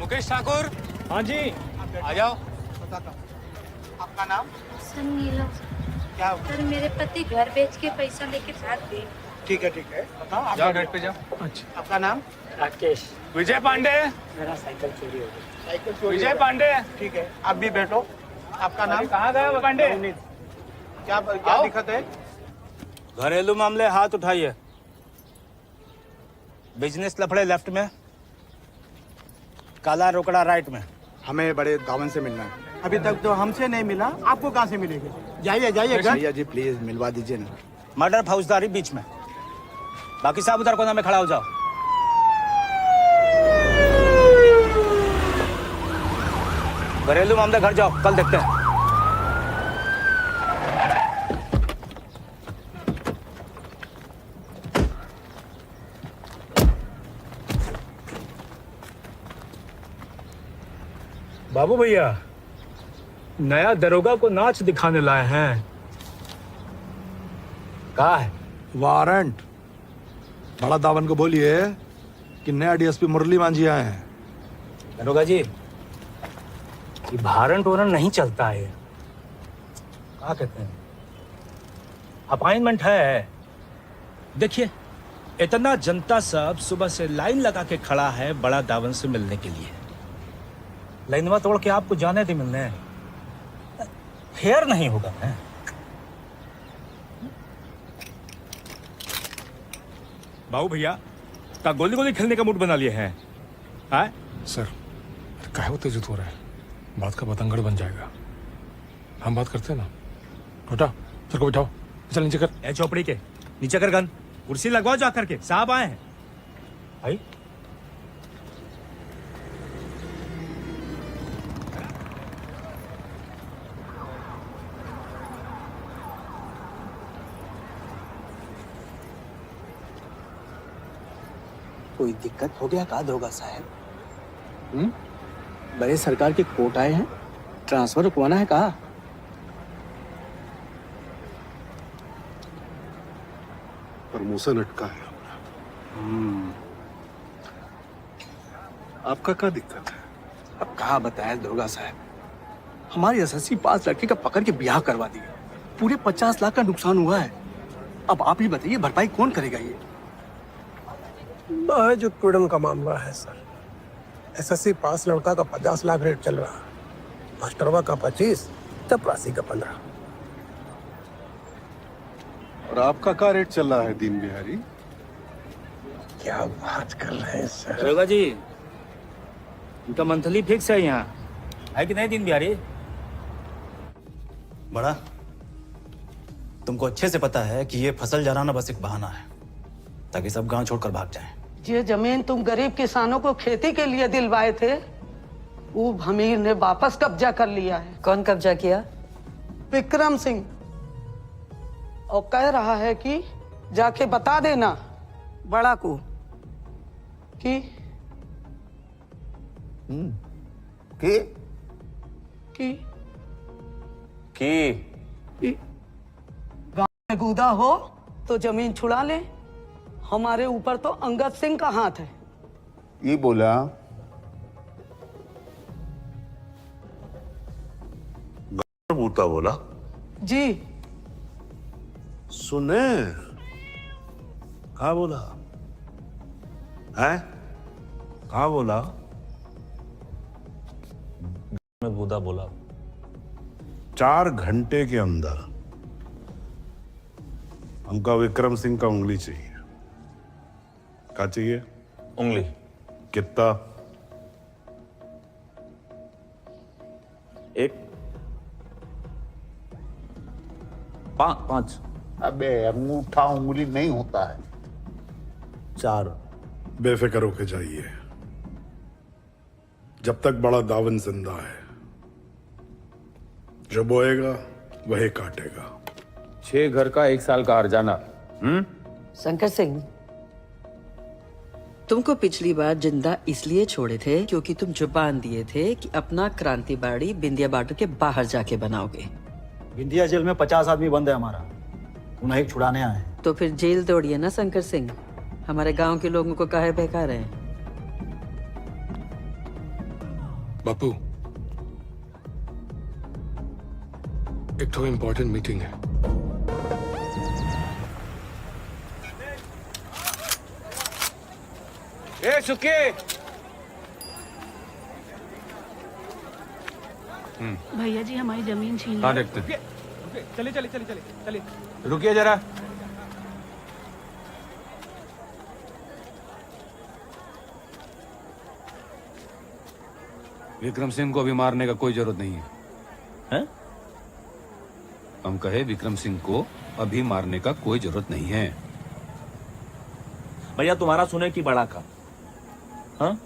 मुकेश ठाकुर। हाँ जी। आ जाओ। आपका नाम? सर नीलम। क्या हुआ? सर मेरे पति घर बेच के पैसा लेके भाग गए। ठीक है बताओ। जाओ गेट पे जाओ। अच्छा। आपका नाम? राकेश। विजय पांडे। मेरा साइकिल चोरी हो गई। साइकिल चोरी विजय हो गई। पांडे। ठीक है, आप भी बैठो। आपका नाम? कहाँ गए पांडे? क्या आओ। दिक्कत है? घरेलू मामले हाथ उठाइए। बिजनेस लफड़े लेफ्ट में, काला रोकड़ा राइट में। हमें बड़े दावन से मिलना है। अभी तक तो हमसे नहीं मिला, आपको कहाँ से मिलेगा? जाइए भैया जी, प्लीज मिलवा दीजिए ना। मर्डर फौजदारी बीच में, बाकी सब उधर कोना में खड़ा हो जाओ। घरेलू मामले घर जाओ, कल देखते हैं। बाबू भैया, नया दरोगा को नाच दिखाने लाए हैं। कहा है? वारंट। बड़ा दावन को बोलिए कि नया डीएसपी मुरली मांझी आए हैं। दरोगा जी, ये भारन टोरन नहीं चलता है। क्या कहते हैं, अपॉइंटमेंट है। देखिए, इतना जनता सब सुबह से लाइन लगा के खड़ा है बड़ा दावन से मिलने के लिए। लाइनवा तोड़ के आपको जाने दे मिलने, फेयर नहीं होगा है? बाबू भैया का गोली गोली खेलने का मूड बना लिए हैं। हाँ? सर, काहे उत्तेजित हो रहा है? बात का बतंगड़ बन जाएगा। हम बात करते हैं ना। छोटा, सर को बिठाओ। चल नीचे कर। ए चौपड़ी के नीचे कर गन, कुर्सी लगवाओ जा करके, साहब आए हैं। भाई कोई दिक्कत हो गया का दरोगा साहब? बड़े सरकार के कोर्ट आए हैं, ट्रांसफर रुकवाना है कहा? प्रमोशन अटका है। आपका क्या दिक्कत है? अब कहा बताया दरोगा साहब, हमारी एसएससी पास लड़के का पकड़ के ब्याह करवा दिया। पूरे 50 लाख का नुकसान हुआ है। अब आप ही बताइए, भरपाई कौन करेगा? ये महज उत्पीड़न का मामला है सर। एसएससी पास लड़का का 50 लाख रेट चल रहा, मास्टरवा का 25, चपरासी का 15। और आपका क्या रेट चल रहा है दीन बिहारी? क्या बात कर रहे हैं सर? दरोगा जी, इनका मंथली फिक्स है यहाँ, है कि नहीं दीन बिहारी? बड़ा, तुमको अच्छे से पता है कि ये फसल जलाना बस एक बहाना है ताकि सब गांव छोड़कर भाग जाएं। ये जमीन तुम गरीब किसानों को खेती के लिए दिलवाए थे, वो अमीर ने वापस कब्जा कर लिया है। कौन कब्जा किया? विक्रम सिंह। और कह रहा है कि जाके बता देना बड़ा को कि कि गांव में कूदा हो तो जमीन छुड़ा ले। हमारे ऊपर तो अंगद सिंह का हाथ है। ये बोला बूता बोला जी। सुने, कहा बोला है? कहा बोला? में बूदा बोला। 4 घंटे के अंदर हमका विक्रम सिंह का उंगली चाहिए। क्या चाहिए? उंगली। कितना? 1 5 5। अबे अंगूठा उंगली नहीं होता है, 4। बेफिक्र होके जाइए, जब तक बड़ा दावन जिंदा है, जो बोएगा वही काटेगा। 6 घर का 1 साल का हर्जाना। शंकर सिंह, तुमको पिछली बार जिंदा इसलिए छोड़े थे क्योंकि तुम जुबान दिए थे कि अपना क्रांति बाड़ी बिंदिया बॉर्डर के बाहर जाके बनाओगे। इंडिया जेल में 50 आदमी बंद है हमारा, उन्हें एक छुड़ाने आए हैं। तो फिर जेल तोड़िए ना शंकर सिंह, हमारे गांव के लोगों को काहे बहका रहे हैं? बापू, एक तो इम्पोर्टेंट मीटिंग है। ए सुके, भैया जी हमारी जमीन छीन हाँ देखते हैं। चलिए चलिए चलिए चलिए चलिए, रुकिए जरा। विक्रम सिंह को अभी मारने का कोई जरूरत नहीं है। हैं? हम कहे विक्रम सिंह को अभी मारने का कोई जरूरत नहीं है। भैया तुम्हारा सुने की बड़ा का? हाँ?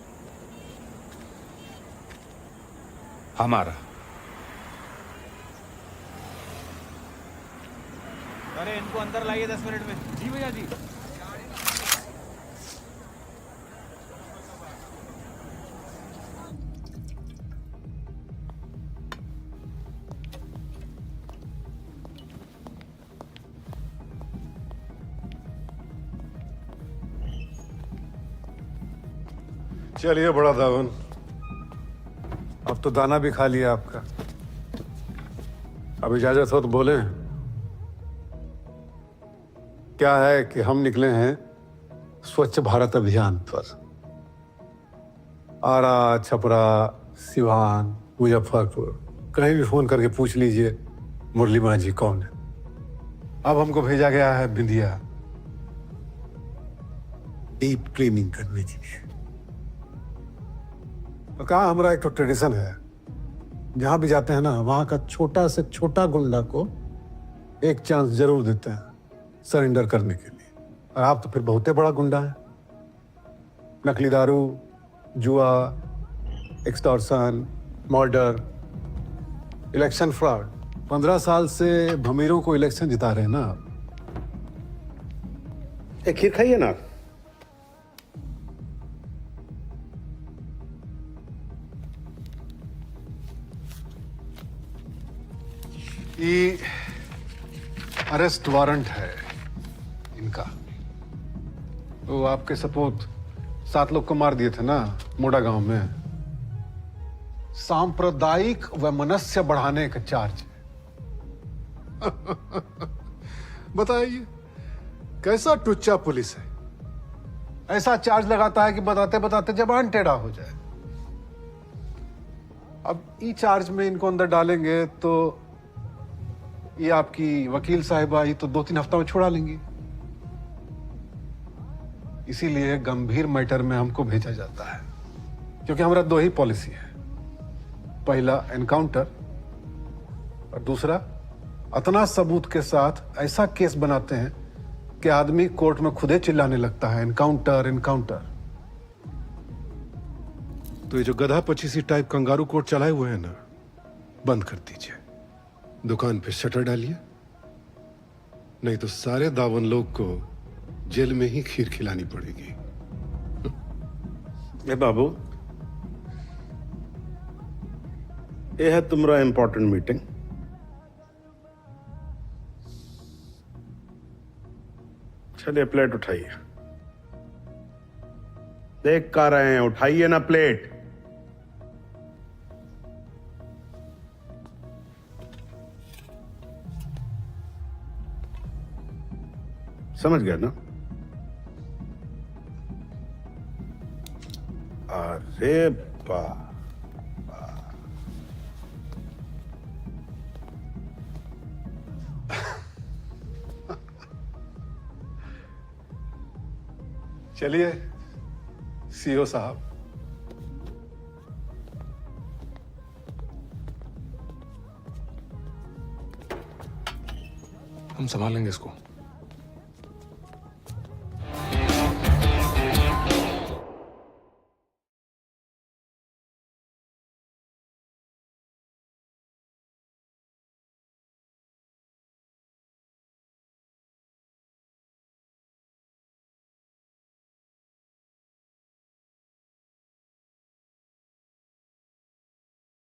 हमारा। अरे इनको अंदर लाइए 10 मिनट में। जी भैया जी। चलिए बड़ा दावन, अब तो दाना भी खा लिया आपका। अब इजाजत हो तो बोले। क्या है कि हम निकले हैं स्वच्छ भारत अभियान पर। आरा, छपरा, सिवान, मुजफ्फरपुर, कहीं भी फोन करके पूछ लीजिए मुरली माँ जी कौन है। अब हमको भेजा गया है बिंदिया डीप क्लीनिंग करने के लिए। तो कहा हमारा एक तो ट्रेडिशन है, जहां भी जाते हैं ना वहां का छोटा से छोटा गुंडा को एक चांस जरूर देते हैं सरेंडर करने के लिए। और आप तो फिर बहुत बड़ा गुंडा है। नकली दारू, जुआ, एक्सटॉर्शन, मर्डर, इलेक्शन फ्रॉड। 15 साल से भमीरों को इलेक्शन जिता रहे हैं ना आप। एक खीर खाइए ना। ये अरेस्ट वारंट है इनका। वो आपके सपूत 7 लोग को मार दिए थे ना मोड़ा गांव में। सांप्रदायिक वैमनस्य बढ़ाने का चार्ज है। बताइए कैसा टुच्चा पुलिस है, ऐसा चार्ज लगाता है कि बताते बताते जबान टेढ़ा हो जाए। अब ई चार्ज में इनको अंदर डालेंगे तो ये आपकी वकील साहिबा ही तो 2-3 हफ्ता में छुड़ा लेंगी। इसीलिए गंभीर मैटर में हमको भेजा जाता है, क्योंकि हमारा 2 ही पॉलिसी है। पहला एनकाउंटर और दूसरा इतना सबूत के साथ ऐसा केस बनाते हैं कि आदमी कोर्ट में खुदे चिल्लाने लगता है एनकाउंटर एनकाउंटर। तो ये जो गधा पचीसी टाइप कंगारू कोर्ट चलाए हुए हैं ना, बंद कर दीजिए। दुकान पे शटर डालिए, नहीं तो सारे दावन लोग को जेल में ही खीर खिलानी पड़ेगी। ए बाबू, ये है तुम्हारा इंपॉर्टेंट मीटिंग। चलिए प्लेट उठाइए। देख कर रहे हैं, उठाइए ना प्लेट। समझ गया ना? अरे वाह, चलिए सीओ साहब। हम संभाल लेंगे इसको।